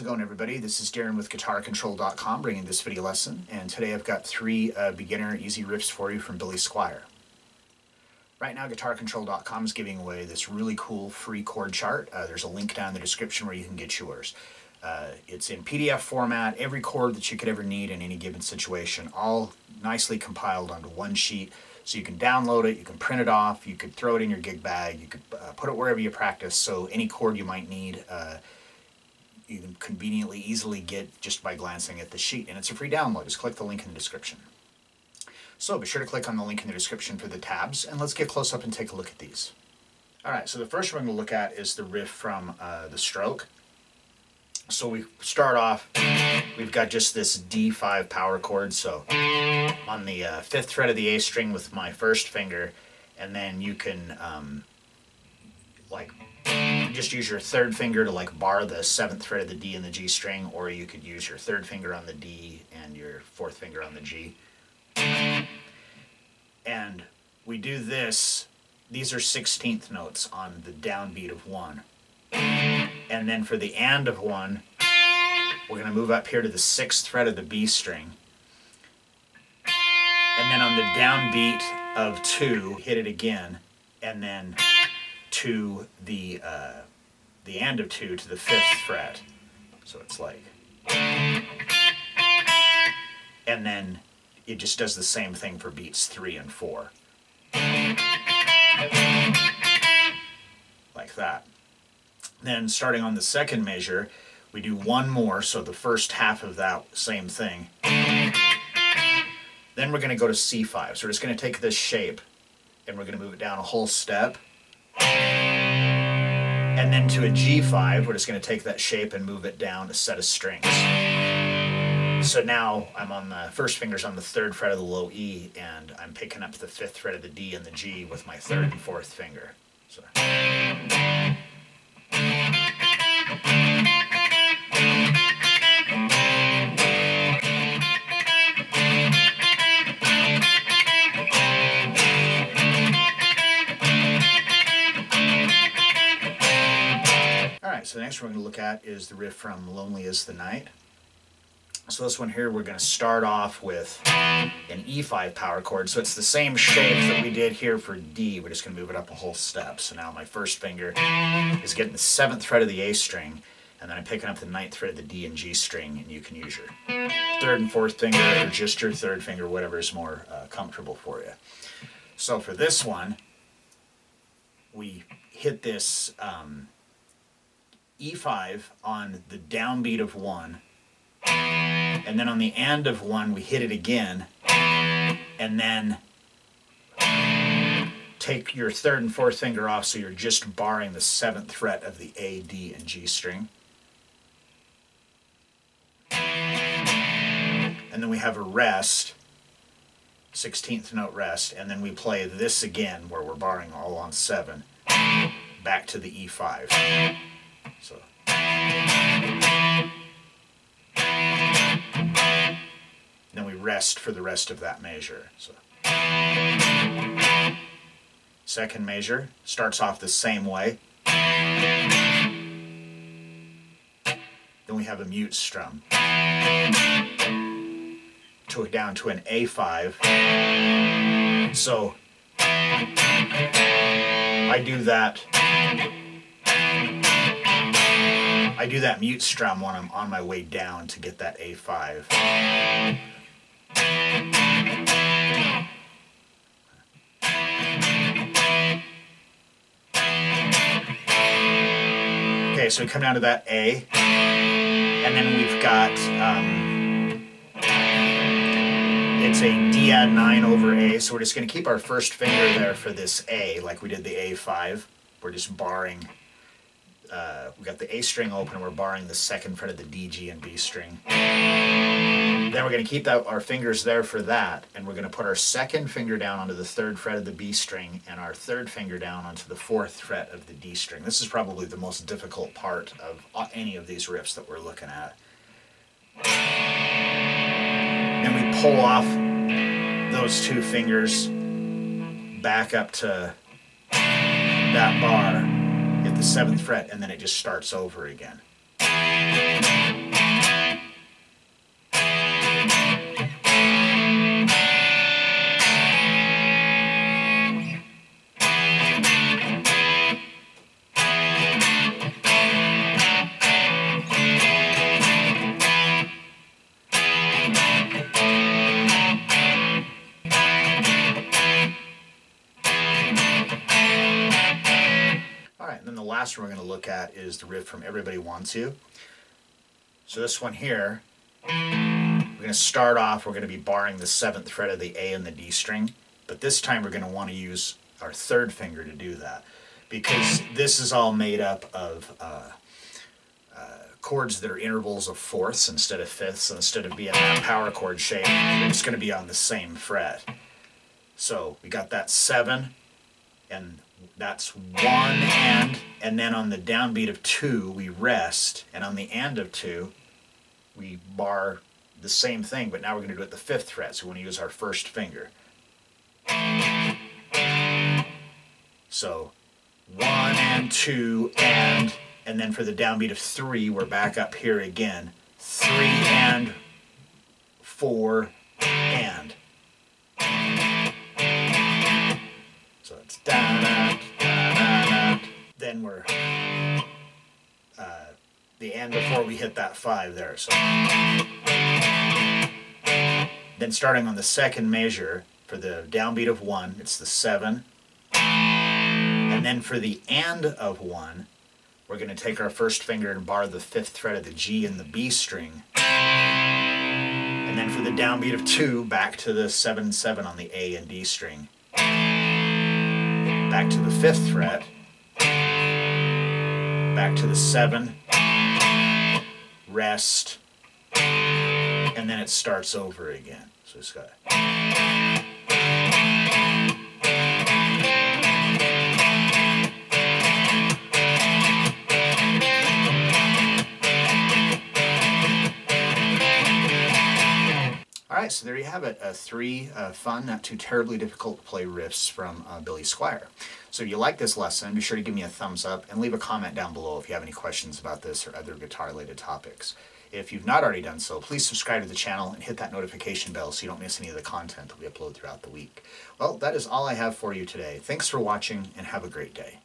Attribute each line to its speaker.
Speaker 1: it going, everybody? This is Darrin with GuitarControl.com bringing this video lesson, and today I've got three beginner easy riffs for you from Billy Squier. Right now, GuitarControl.com is giving away this really cool free chord chart. There's a link down in the description where you can get yours. It's in PDF format, every chord that you could ever need in any given situation, all nicely compiled onto one sheet. So you can download it, you can print it off, you could throw it in your gig bag, you could put it wherever you practice, so any chord you might need, you can conveniently, easily get just by glancing at the sheet. And it's a free download. Just click the link in the description. So be sure to click on the link in the description for the tabs, and let's get close up and take a look at these. Alright, so the first one we're going to look at is the riff from the stroke. So we start off, we've got just this D5 power chord, so on the 5th fret of the A string with my first finger, and then you can just use your third finger to bar the 7th fret of the D and the G string, or you could use your third finger on the D and your 4th finger on the G. And we do this, these are 16th notes on the downbeat of 1. And then for the and of 1, we're going to move up here to the 6th fret of the B string. And then on the downbeat of 2, hit it again, and then to the and of 2 to the 5th fret. So it's like, and then it just does the same thing for beats 3 and 4. Like that. Then starting on the second measure, we do one more, so the first half of that same thing. Then we're going to go to C5. So we're just going to take this shape and we're going to move it down a whole step. And then to a G5, we're just going to take that shape and move it down a set of strings. So now I'm on the first finger's on the 3rd fret of the low E, and I'm picking up the 5th fret of the D and the G with my 3rd and 4th finger. So. Alright, so the next one we're going to look at is the riff from Lonely as the Night. So this one here, we're going to start off with an E5 power chord. So it's the same shape that we did here for D. We're just going to move it up a whole step. So now my first finger is getting the 7th fret of the A string, and then I'm picking up the 9th fret of the D and G string, and you can use your 3rd and 4th finger, or just your 3rd finger, whatever is more comfortable for you. So for this one, we hit this E5 on the downbeat of 1, and then on the and of 1 we hit it again, and then take your 3rd and 4th finger off, so you're just barring the 7th fret of the A, D, and G string. And then we have a rest, 16th note rest, and then we play this again where we're barring all on 7, back to the E5. So. Then we rest for the rest of that measure. So. Second measure starts off the same way. Then we have a mute strum. Down to an A5. So I do that mute strum when I'm on my way down to get that A5. Okay, so we come down to that A, and then we've got it's a D add 9 over A, so we're just going to keep our first finger there for this A, like we did the A5. We're just barring, we got the A string open and we're barring the 2nd fret of the D, G, and B string. Then we're going to keep our fingers there for that, and we're going to put our 2nd finger down onto the 3rd fret of the B string and our 3rd finger down onto the 4th fret of the D string. This is probably the most difficult part of any of these riffs that we're looking at. Then we pull off those 2 fingers back up to that bar, hit the 7th fret, and then it just starts over again. Alright, and then the last one we're going to look at is the riff from Everybody Wants You. So this one here, we're going to start off, we're going to be barring the 7th fret of the A and the D string, but this time we're going to want to use our 3rd finger to do that, because this is all made up of chords that are intervals of 4ths instead of 5ths, so instead of being that power chord shape, we're just going to be on the same fret. So we got that 7, and that's 1 and then on the downbeat of 2 we rest, and on the and of 2 we bar the same thing, but now we're going to do it the 5th fret, so we want to use our 1st finger. So 1 and 2 and then for the downbeat of 3 we're back up here again, 3 and 4 and. So it's da da da da. Then we're the and before we hit that 5 there. So then starting on the 2nd measure for the downbeat of 1, it's the 7. And then for the and of 1, we're going to take our 1st finger and bar the 5th fret of the G and the B string. And then for the downbeat of 2, back to the 7-7 on the A and D string. Back to the 5th fret. Back to the 7. Rest. And then it starts over again. So it's got Alright, so there you have it, 3 fun, not too terribly difficult to play riffs from Billy Squier. So if you like this lesson, be sure to give me a thumbs up and leave a comment down below if you have any questions about this or other guitar-related topics. If you've not already done so, please subscribe to the channel and hit that notification bell so you don't miss any of the content that we upload throughout the week. Well, that is all I have for you today. Thanks for watching and have a great day.